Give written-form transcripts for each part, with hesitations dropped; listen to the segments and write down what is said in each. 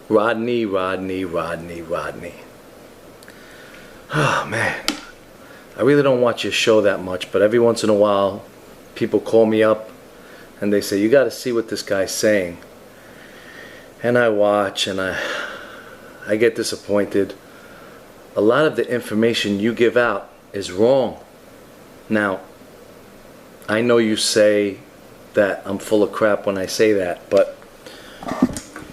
Rodney, Rodney, Rodney, Rodney. Oh, man. I really don't watch your show that much, but every once in a while, people call me up and they say, you got to see what this guy's saying. And I watch and I get disappointed. A lot of the information you give out is wrong. Now, I know you say that I'm full of crap when I say that, but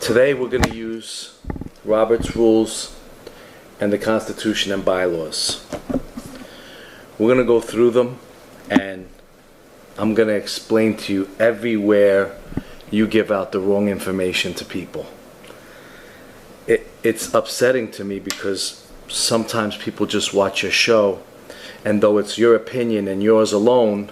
today we're going to use Robert's Rules and the Constitution and bylaws. We're going to go through them, and I'm going to explain to you everywhere you give out the wrong information to people. It's upsetting to me because sometimes people just watch your show, and though it's your opinion and yours alone,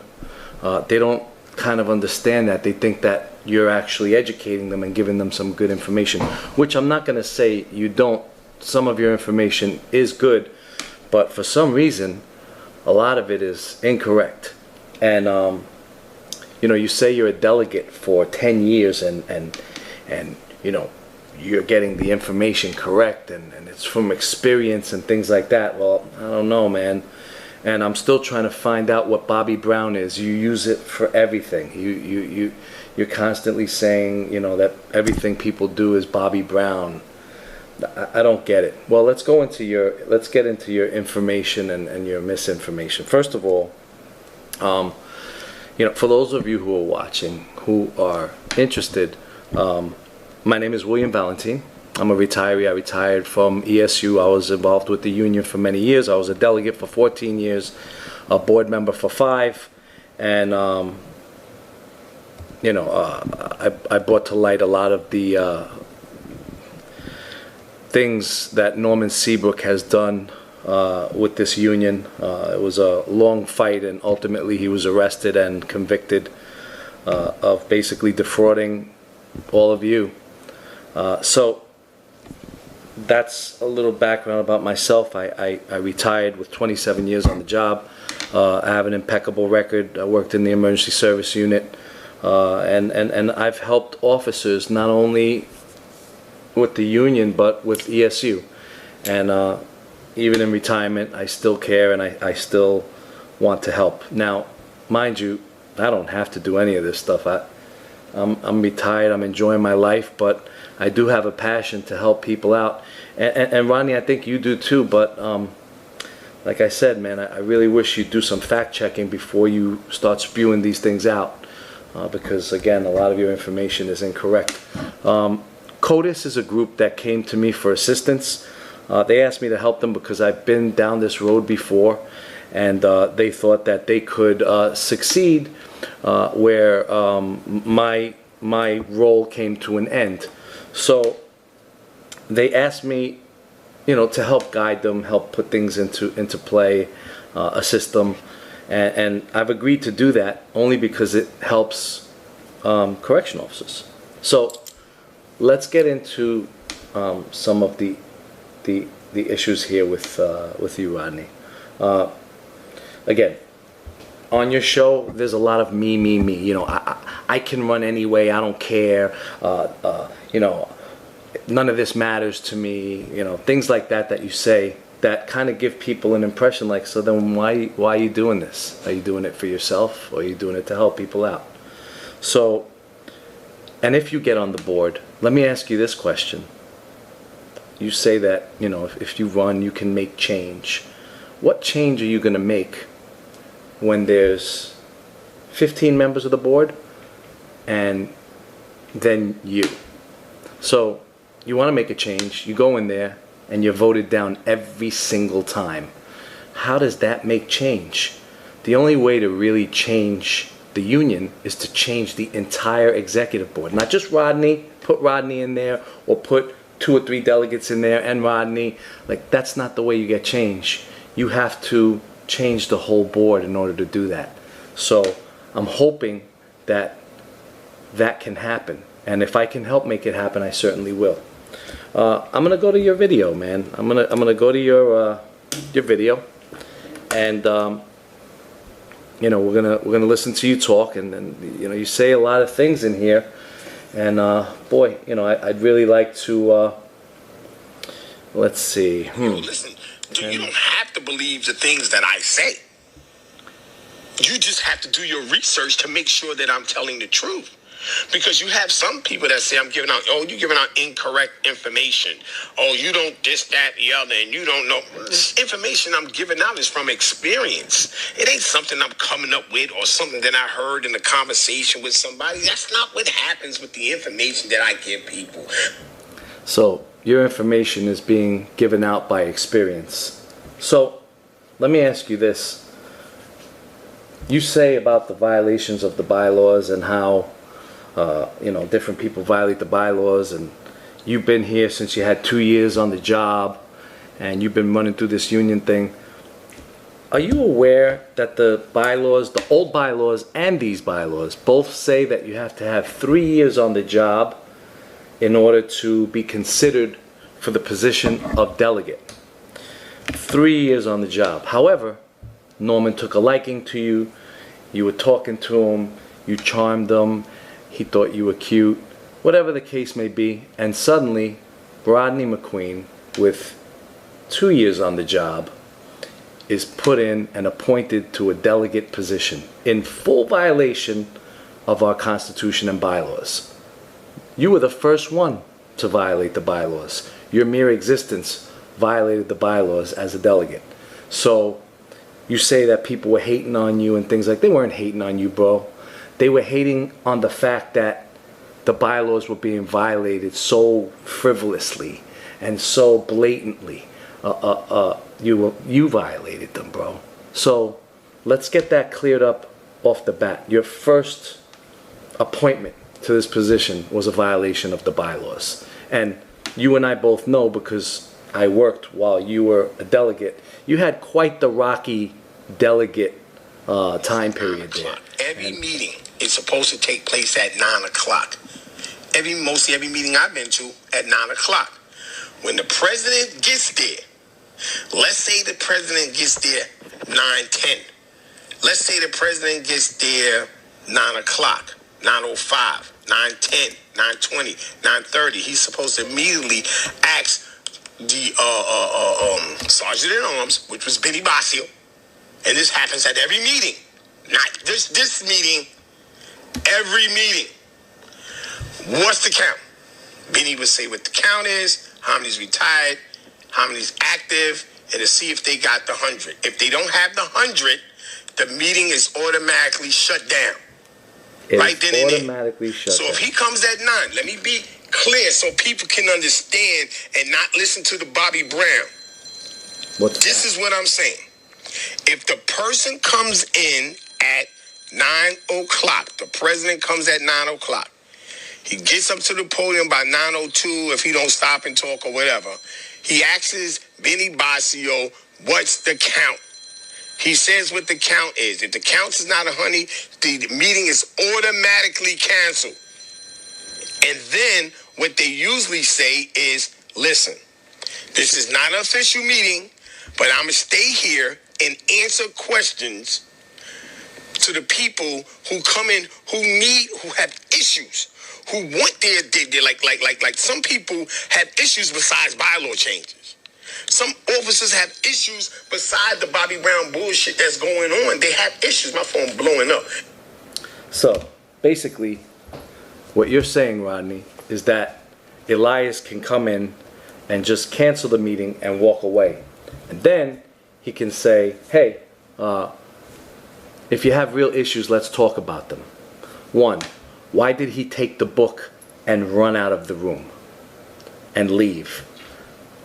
they don't kind of understand that. They think that you're actually educating them and giving them some good information, which I'm not going to say you don't. Some of your information is good, but for some reason, a lot of it is incorrect. And you know, you say you're a delegate for 10 years and you know, you're getting the information correct and it's from experience and things like that. Well, I don't know, man. And I'm still trying to find out what Bobby Brown is. You use it for everything. You're constantly saying, you know, that everything people do is Bobby Brown. I don't get it. Well, let's get into your information and your misinformation. First of all, you know, for those of you who are watching, who are interested, my name is Valentin. I'm a retiree. I retired from ESU. I was involved with the union for many years. I was a delegate for 14 years, a board member for 5, and you know, I brought to light a lot of the things that Norman Seabrook has done with this union. It was a long fight, and ultimately he was arrested and convicted of basically defrauding all of you. So that's a little background about myself. I retired with 27 years on the job. I have an impeccable record. I worked in the emergency service unit, and I've helped officers not only with the union but with ESU. And even in retirement, I still care and I still want to help. Now, mind you, I don't have to do any of this stuff. I'm retired. I'm enjoying my life, but I do have a passion to help people out. And Rodney, I think you do too. But like I said, man, I really wish you'd do some fact checking before you start spewing these things out, because again, a lot of your information is incorrect. COTAS is a group that came to me for assistance. They asked me to help them because I've been down this road before, and they thought that they could succeed where my role came to an end. So they asked me, you know, to help guide them, help put things into play, assist them, and I've agreed to do that only because it helps correction officers. So let's get into some of the issues here with you, Rodney. Again, on your show, there's a lot of me. You know, I can run anyway. I don't care. You know, none of this matters to me. You know, things like that you say that kind of give people an impression like, so then why are you doing this? Are you doing it for yourself, or are you doing it to help people out? So, and if you get on the board, let me ask you this question. You say that, you know, if you run, you can make change. What change are you going to make when there's 15 members of the board and then you? So you want to make a change, you go in there and you're voted down every single time. How does that make change? The only way to really change the union is to change the entire executive board. Not just Rodney, put Rodney in there, or put 2 or 3 delegates in there and Rodney. Like, that's not the way you get change. You have to change the whole board in order to do that. So I'm hoping that that can happen, and if I can help make it happen, I certainly will. I'm gonna go to your video, man. I'm gonna go to your video, and you know, we're gonna listen to you talk, and then, you know, you say a lot of things in here, and boy, you know, I'd really like to let's see. Listen, you don't have to believe the things that I say. You just have to do your research to make sure that I'm telling the truth. Because you have some people that say, you're giving out incorrect information. Oh, you don't this, that, the other, and you don't know. This information I'm giving out is from experience. It ain't something I'm coming up with or something that I heard in a conversation with somebody. That's not what happens with the information that I give people. So, your information is being given out by experience. So, let me ask you this. You say about the violations of the bylaws and how different people violate the bylaws, and you've been here since you had 2 years on the job and you've been running through this union thing. Are you aware that the bylaws, the old bylaws and these bylaws, both say that you have to have 3 years on the job in order to be considered for the position of delegate? 3 years on the job. However, Norman took a liking to you, you were talking to him, you charmed him, he thought you were cute, whatever the case may be, and suddenly Rodney Mcqueen, with 2 years on the job, is put in and appointed to a delegate position in full violation of our Constitution and bylaws. You were the first one to violate the bylaws. Your mere existence violated the bylaws as a delegate. So you say that people were hating on you and things like, they weren't hating on you, bro. They were hating on the fact that the bylaws were being violated so frivolously and so blatantly. You violated them, bro. So let's get that cleared up off the bat. Your first appointment to this position was a violation of the bylaws. And you and I both know, because I worked while you were a delegate, you had quite the rocky delegate time period there. Every meeting is supposed to take place at 9 o'clock. Mostly every meeting I've been to at 9 o'clock. When the president gets there, let's say the president gets there 9:10. Let's say the president gets there 9 o'clock, 9:05, 9:10, 9:20, 9:30. He's supposed to immediately ask the sergeant at arms, which was Benny Basio, and this happens at every meeting. Not this meeting, every meeting. What's the count? Benny would say what the count is, how many's retired, how many's active, and to see if they got the 100. If they don't have the 100, the meeting is automatically shut down. Right then and there. So if he comes at 9, let me be clear so people can understand and not listen to the Bobby Brown. This is what I'm saying. If the person comes in at 9 o'clock, the president comes at 9 o'clock, he gets up to the podium by 9:02 if he don't stop and talk or whatever. He asks Benny Basio, what's the count? He says what the count is. If the count is not 100, the meeting is automatically canceled. And then what they usually say is, listen, this is not an official meeting, but I'm going to stay here and answer questions to the people who come in, who have issues, who want their like some people have issues besides bylaw changes. Some officers have issues besides the Bobby Brown bullshit that's going on. They have issues. My phone's blowing up. So basically, what you're saying, Rodney, is that Elias can come in and just cancel the meeting and walk away. And then he can say, hey, if you have real issues, let's talk about them. 1, why did he take the book and run out of the room and leave?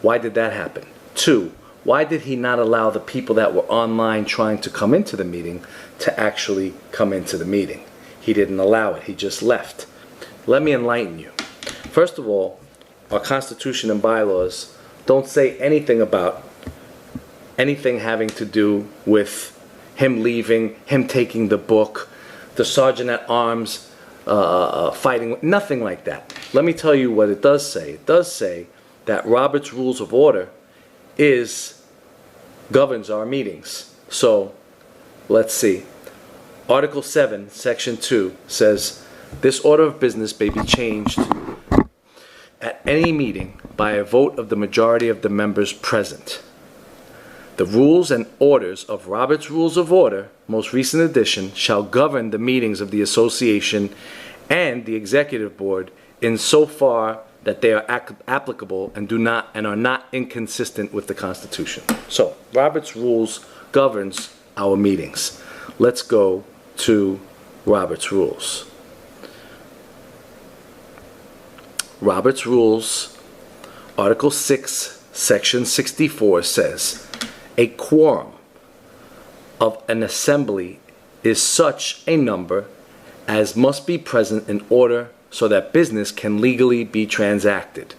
Why did that happen? 2, why did he not allow the people that were online trying to come into the meeting to actually come into the meeting? He didn't allow it. He just left. Let me enlighten you. First of all, our Constitution and bylaws don't say anything about anything having to do with him leaving, him taking the book, the sergeant at arms fighting, nothing like that. Let me tell you what it does say. It does say that Robert's Rules of Order governs our meetings. So let's see. Article 7, Section 2 says, this order of business may be changed at any meeting by a vote of the majority of the members present. The rules and orders of Robert's Rules of Order, most recent edition, shall govern the meetings of the association and the executive board insofar that they are applicable and are not inconsistent with the Constitution. So, Robert's Rules governs our meetings. Let's go to Robert's Rules. Robert's Rules, Article 6, Section 64 says, a quorum of an assembly is such a number as must be present in order so that business can legally be transacted.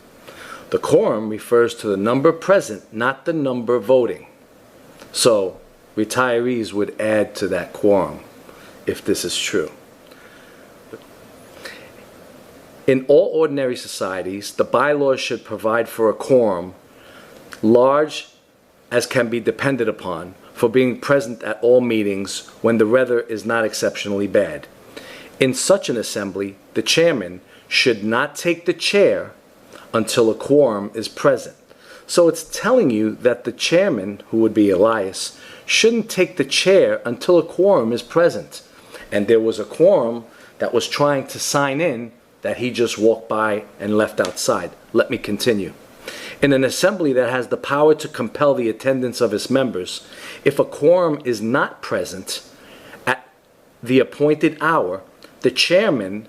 The quorum refers to the number present, not the number voting. So, retirees would add to that quorum if this is true. In all ordinary societies, the bylaws should provide for a quorum large as can be depended upon for being present at all meetings when the weather is not exceptionally bad. In such an assembly, the chairman should not take the chair until a quorum is present. So it's telling you that the chairman, who would be Elias, shouldn't take the chair until a quorum is present. And there was a quorum that was trying to sign in that he just walked by and left outside. Let me continue. In an assembly that has the power to compel the attendance of its members, if a quorum is not present at the appointed hour, the chairman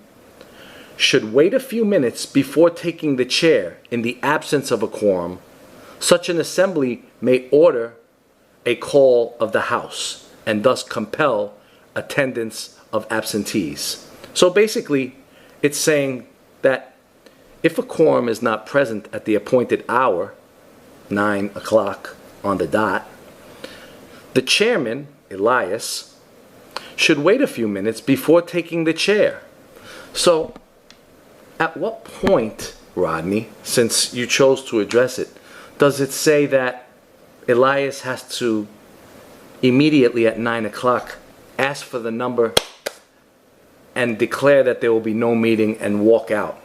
should wait a few minutes before taking the chair in the absence of a quorum. Such an assembly may order a call of the House and thus compel attendance of absentees. So basically, it's saying that if a quorum is not present at the appointed hour, 9 o'clock on the dot, the chairman, Elias, should wait a few minutes before taking the chair. So, at what point, Rodney, since you chose to address it, does it say that Elias has to immediately at 9 o'clock ask for the number and declare that there will be no meeting and walk out,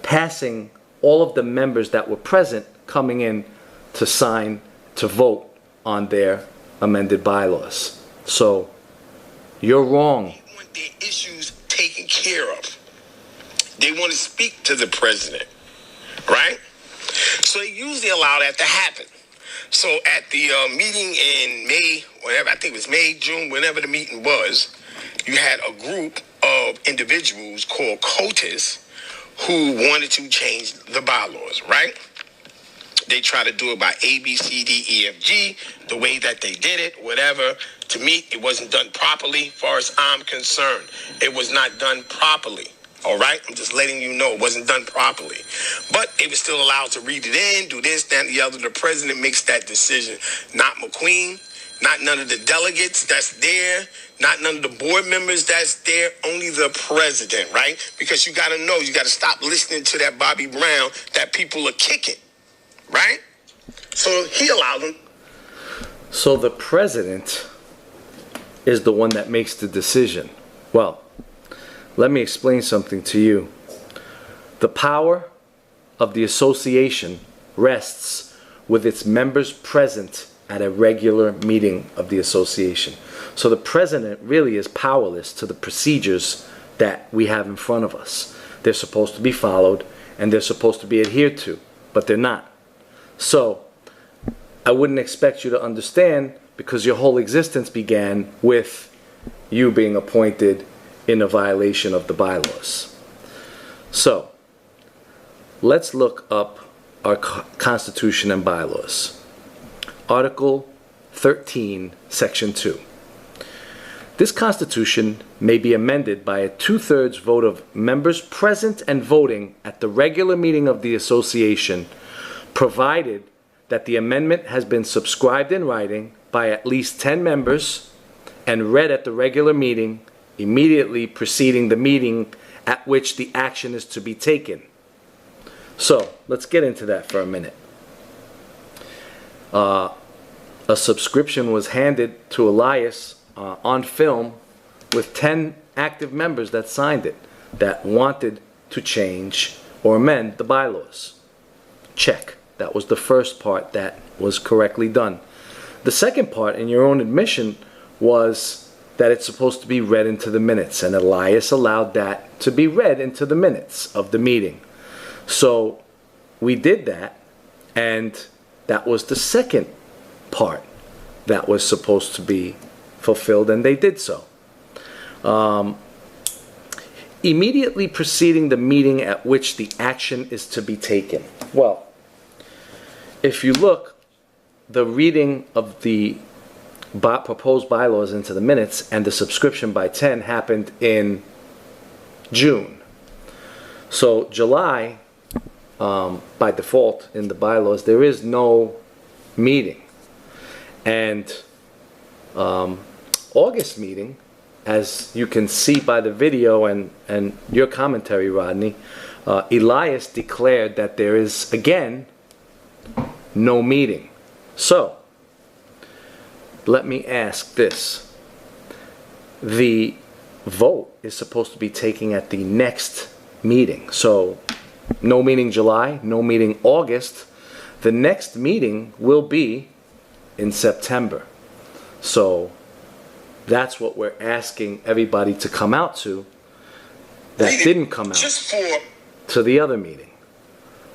passing all of the members that were present coming in to sign, to vote on their amended bylaws? So, you're wrong. They want their issues taken care of. They want to speak to the president, right? So they usually allow that to happen. So at the meeting in May, whatever, I think it was May, June, whenever the meeting was, you had a group of individuals called COTAS who wanted to change the bylaws, right? They try to do it by A, B, C, D, E, F, G, the way that they did it, whatever. To me, it wasn't done properly, as far as I'm concerned. It was not done properly, all right? I'm just letting you know it wasn't done properly. But they were still allowed to read it in, do this, that, and the other. The president makes that decision, not Mcqueen, not none of the delegates that's there, not none of the board members that's there, only the president, right? Because you got to know, you got to stop listening to that Bobby Brown that people are kicking. Right? So he allowed them. So the president is the one that makes the decision. Well, let me explain something to you. The power of the association rests with its members present at a regular meeting of the association. So the president really is powerless to the procedures that we have in front of us. They're supposed to be followed and they're supposed to be adhered to, but they're not. So, I wouldn't expect you to understand because your whole existence began with you being appointed in a violation of the bylaws. So, let's look up our Constitution and bylaws. Article 13, Section 2. This Constitution may be amended by a 2/3 vote of members present and voting at the regular meeting of the association, provided that the amendment has been subscribed in writing by at least 10 members and read at the regular meeting immediately preceding the meeting at which the action is to be taken. So, let's get into that for a minute. A subscription was handed to Elias on film with 10 active members that signed it, that wanted to change or amend the bylaws. Check. That was the first part that was correctly done. The second part, in your own admission, was that it's supposed to be read into the minutes, and Elias allowed that to be read into the minutes of the meeting. So we did that, and that was the second part that was supposed to be fulfilled, and they did so. Immediately preceding the meeting at which the action is to be taken. Well, if you look, the reading of the proposed bylaws into the minutes and the subscription by 10 happened in June. So July, by default in the bylaws, there is no meeting. And August meeting, as you can see by the video and your commentary, Rodney, Elias declared that there is, again, no meeting. So, let me ask this. The vote is supposed to be taken at the next meeting. So, no meeting July, no meeting August. The next meeting will be in September. So, that's what we're asking everybody to come out to that didn't come out to the other meeting.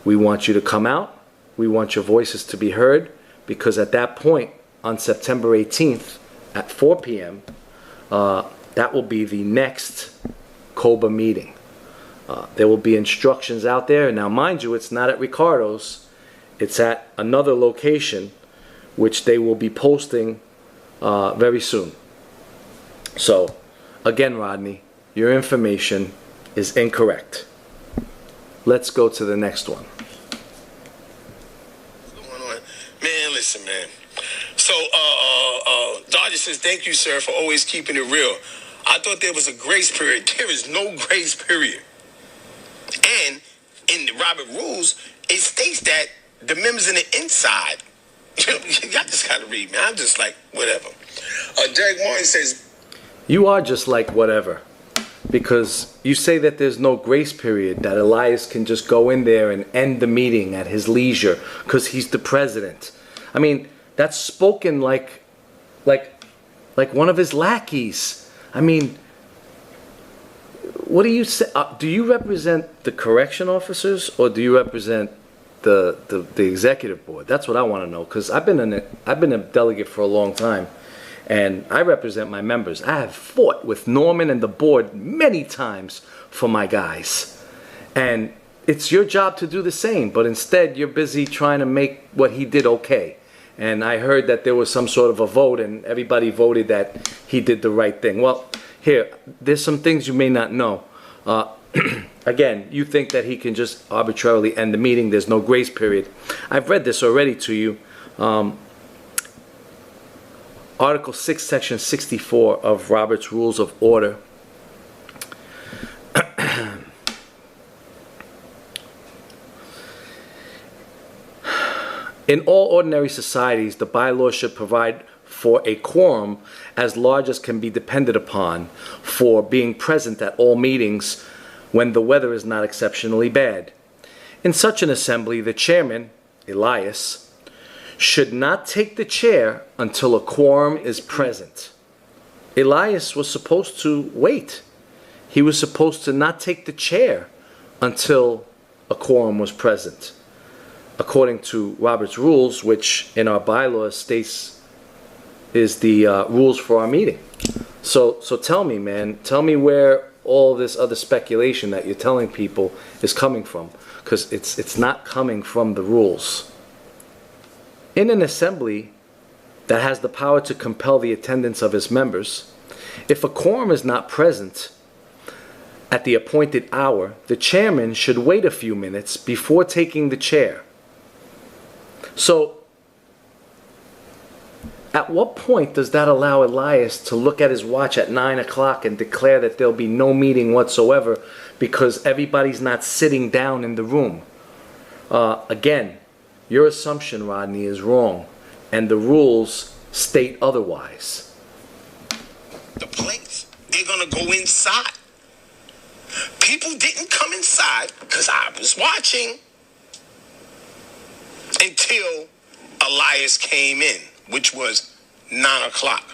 We want you to come out. We want your voices to be heard, because at that point, on September 18th at 4 p.m., that will be the next COBA meeting. There will be instructions out there. Now, mind you, it's not at Ricardo's. It's at another location, which they will be posting very soon. So, again, Rodney, your information is incorrect. Let's go to the next one. Man, listen, man. So, Dodger says, thank you, sir, for always keeping it real. I thought there was a grace period. There is no grace period. And in the Robert rules, it states that the members in the inside, y'all just gotta read, man. I'm just like, whatever. Derek Martin says, you are just like whatever, because you say that there's no grace period, that Elias can just go in there and end the meeting at his leisure because he's the president. I mean, that's spoken like one of his lackeys. I mean, what do you say? Do you represent the correction officers, or do you represent the executive board? That's what I want to know, because I've been a delegate for a long time, and I represent my members. I have fought with Norman and the board many times for my guys, and it's your job to do the same. But instead, you're busy trying to make what he did okay. And I heard that there was some sort of a vote, and everybody voted that he did the right thing. Well, here, there's some things you may not know. Again, you think that he can just arbitrarily end the meeting. There's no grace period. I've read this already to you. Article 6, Section 64 of Robert's Rules of Order. In all ordinary societies, the bylaws should provide for a quorum as large as can be depended upon for being present at all meetings when the weather is not exceptionally bad. In such an assembly, the chairman, Elias, should not take the chair until a quorum is present. Elias was supposed to wait. He was supposed to not take the chair until a quorum was present, according to Robert's rules, which in our bylaws states is the rules for our meeting. So tell me, man, tell me where all this other speculation that you're telling people is coming from, because it's not coming from the rules. In an assembly that has the power to compel the attendance of its members, if a quorum is not present at the appointed hour, the chairman should wait a few minutes before taking the chair. So, at what point does that allow Elias to look at his watch at 9 o'clock and declare that there'll be no meeting whatsoever because everybody's not sitting down in the room? Again, your assumption, Rodney, is wrong, and the rules state otherwise. The place, they're going to go inside. People didn't come inside because I was watching. until Elias came in, which was 9 o'clock.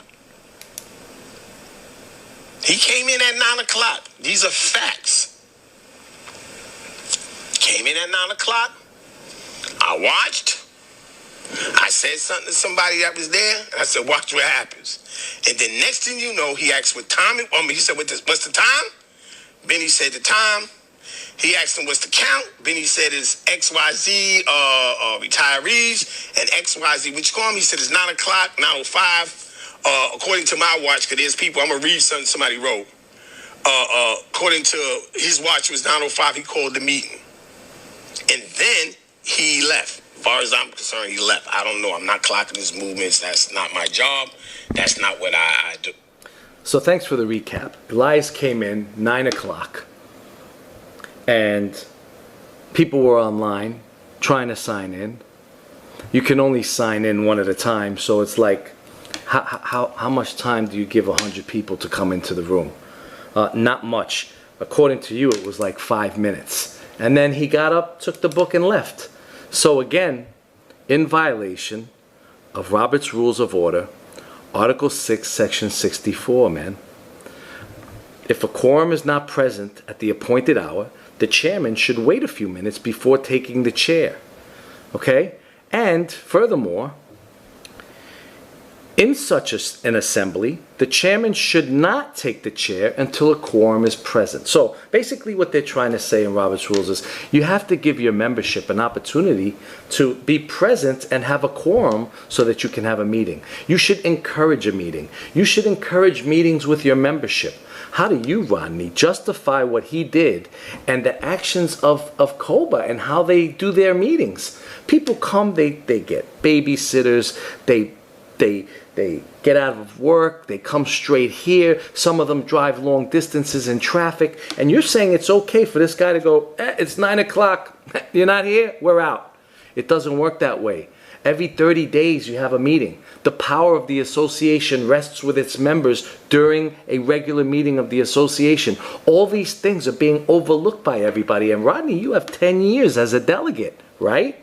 He came in at 9 o'clock. These are facts. Came in at 9 o'clock. I watched. I said something to somebody that was there. And I said, watch what happens. And then next thing you know, he asked what time he said, what's the time? Benny said the time. He asked him what's the count. Benny said it's XYZ retirees and XYZ, which call him. He said it's 9 o'clock, 9:05. According to my watch, because there's people, I'm going to read something somebody wrote. According to his watch, it was 9:05. He called the meeting. And then he left. As far as I'm concerned, he left. I don't know. I'm not clocking his movements. That's not my job. That's not what I do. So thanks for the recap. Elias came in 9 o'clock. And people were online trying to sign in. You can only sign in one at a time. So it's like, how much time do you give 100 people to come into the room? Not much. According to you, it was like 5 minutes. And then he got up, took the book, and left. So again, in violation of Robert's Rules of Order, Article 6, Section 64, man. If a quorum is not present at the appointed hour, the chairman should wait a few minutes before taking the chair. Okay? And furthermore, in such an assembly, the chairman should not take the chair until a quorum is present. So basically what they're trying to say in Robert's Rules is you have to give your membership an opportunity to be present and have a quorum so that you can have a meeting. You should encourage a meeting. You should encourage meetings with your membership. How do you, Rodney, justify what he did and the actions of COBA and how they do their meetings? People come, they get babysitters, they get out of work, they come straight here. Some of them drive long distances in traffic. And you're saying it's okay for this guy to go, it's 9 o'clock, you're not here, we're out. It doesn't work that way. Every 30 days you have a meeting. The power of the association rests with its members during a regular meeting of the association. All these things are being overlooked by everybody. And Rodney, you have 10 years as a delegate, right?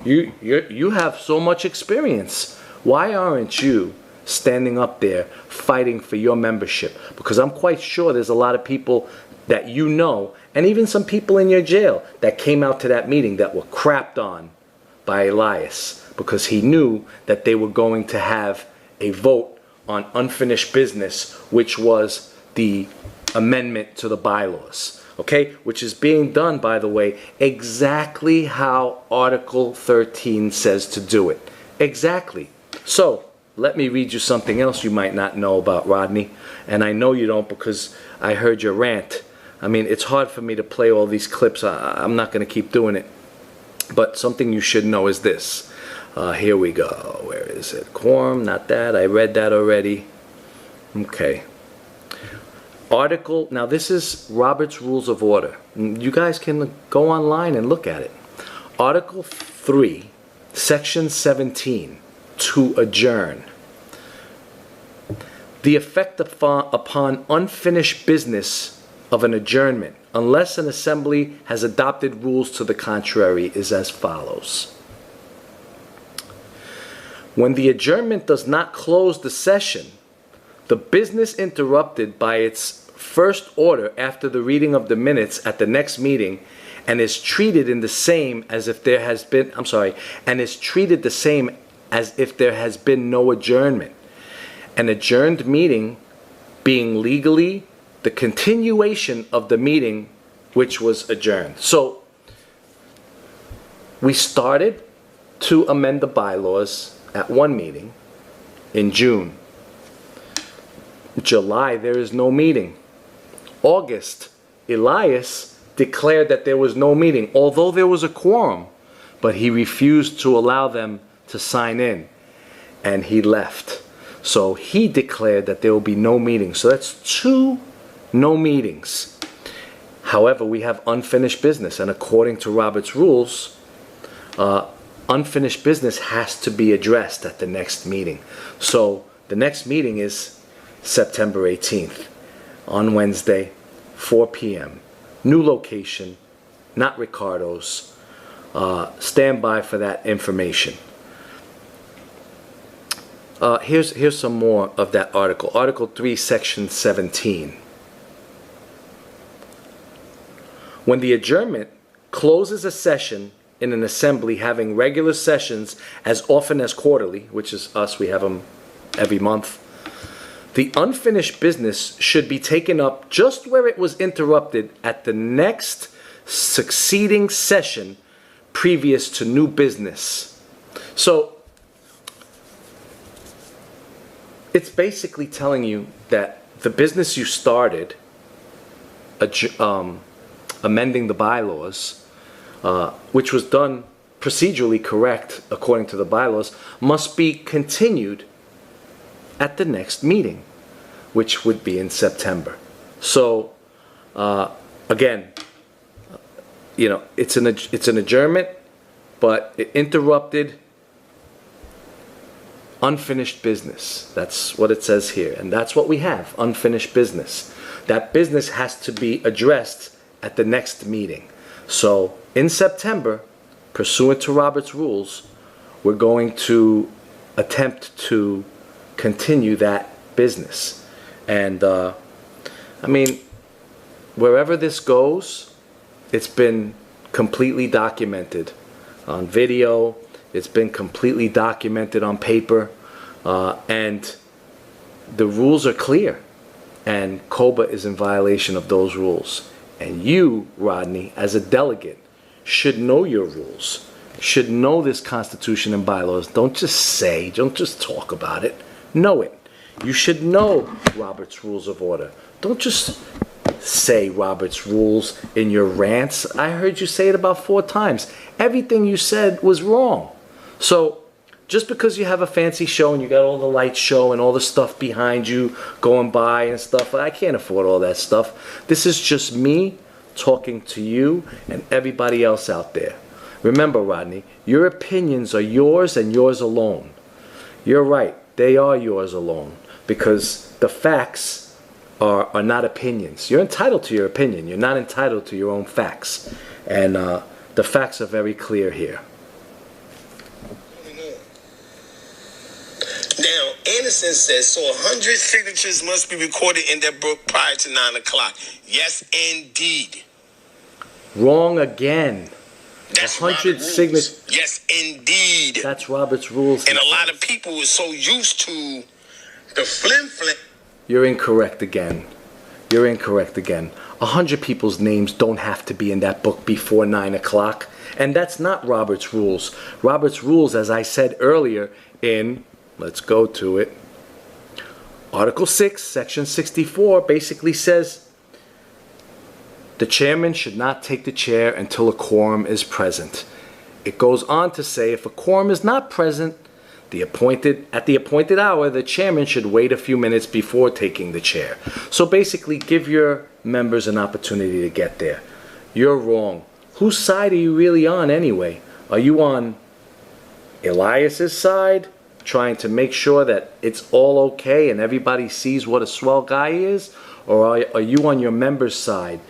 You have so much experience. Why aren't you standing up there fighting for your membership? Because I'm quite sure there's a lot of people that you know, and even some people in your jail that came out to that meeting that were crapped on by Elias because he knew that they were going to have a vote on unfinished business, which was the amendment to the bylaws. Okay, which is being done, by the way, exactly how Article 13 says to do it. Exactly. So, let me read you something else you might not know about Rodney. And I know you don't because I heard your rant. I mean, it's hard for me to play all these clips. I'm not going to keep doing it. But something you should know is this. Here we go. Where is it? Quorum, not that. I read that already. Okay. Article, now this is Robert's Rules of Order. You guys can go online and look at it. Article 3, Section 17. To adjourn. The effect upon unfinished business of an adjournment, unless an assembly has adopted rules to the contrary, is as follows. When the adjournment does not close the session, the business interrupted by its first order after the reading of the minutes at the next meeting and is treated in the same as if there has been, and is treated the same as if there has been no adjournment. An adjourned meeting being legally the continuation of the meeting which was adjourned. So, we started to amend the bylaws at one meeting in June. July, there is no meeting. August, Elias declared that there was no meeting, although there was a quorum, but he refused to allow them to sign in, and he left. So he declared that there will be no meeting. So that's 2 no meetings. However, we have unfinished business, and according to Robert's rules, unfinished business has to be addressed at the next meeting. So the next meeting is September 18th on Wednesday, 4 p.m. New location, not Ricardo's. stand by for that information. Here's some more of that article. Article 3, Section 17. When the adjournment closes a session in an assembly having regular sessions as often as quarterly, which is us, we have them every month, the unfinished business should be taken up just where it was interrupted at the next succeeding session previous to new business. So it's basically telling you that the business you started, amending the bylaws, which was done procedurally correct according to the bylaws, must be continued at the next meeting, which would be in September. So again, you know, it's an adjournment, but it interrupted unfinished business. That's what it says here, and that's what we have, unfinished business. That business has to be addressed at the next meeting. So in September, pursuant to Robert's rules, we're going to attempt to continue that business. And I mean, wherever this goes, it's been completely documented on video. It's been completely documented on paper, and the rules are clear, and COBA is in violation of those rules. And you, Rodney, as a delegate, should know your rules, should know this Constitution and bylaws. Don't just talk about it, know it. You should know Robert's Rules of Order. Don't just say Robert's Rules in your rants. I heard you say it about 4 times. Everything you said was wrong. So just because you have a fancy show and you got all the light show and all the stuff behind you going by and stuff, I can't afford all that stuff. This is just me talking to you and everybody else out there. Remember, Rodney, your opinions are yours and yours alone. You're right, they are yours alone, because the facts are not opinions. You're entitled to your opinion. You're not entitled to your own facts. And the facts are very clear here. Now, Anderson says, so 100 signatures must be recorded in that book prior to 9 o'clock. Yes, indeed. Wrong again. That's 100 signatures. Yes, indeed. That's Robert's rules. And a lot of people are so used to the flim-flam. You're incorrect again. You're incorrect again. 100 people's names don't have to be in that book before 9 o'clock. And that's not Robert's rules. Robert's rules, as I said earlier in... Let's go to it. Article 6, Section 64 basically says the chairman should not take the chair until a quorum is present. It goes on to say if a quorum is not present, at the appointed hour, the chairman should wait a few minutes before taking the chair. So basically, give your members an opportunity to get there. You're wrong. Whose side are you really on anyway? Are you on Elias's side, trying to make sure that it's all okay and everybody sees what a swell guy is? Or are you on your members' side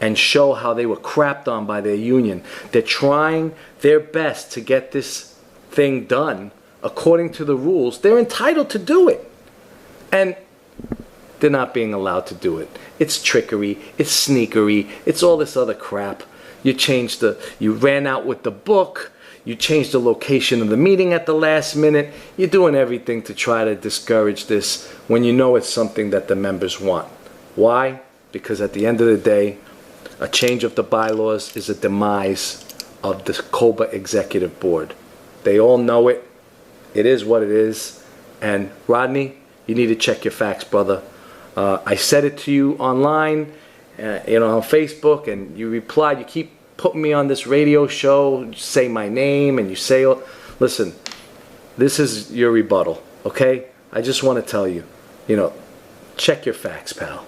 and show how they were crapped on by their union? They're trying their best to get this thing done according to the rules. They're entitled to do it. And they're not being allowed to do it. It's trickery, it's sneakery, it's all this other crap. You ran out with the book. You changed the location of the meeting at the last minute. You're doing everything to try to discourage this when you know it's something that the members want. Why? Because at the end of the day, a change of the bylaws is a demise of the COBA Executive Board. They all know it. It is what it is. And Rodney, you need to check your facts, brother. I said it to you online, on Facebook, and you replied. You keep putting me on this radio show, you say my name, and you say, listen, this is your rebuttal, okay? I just want to tell you, check your facts, pal.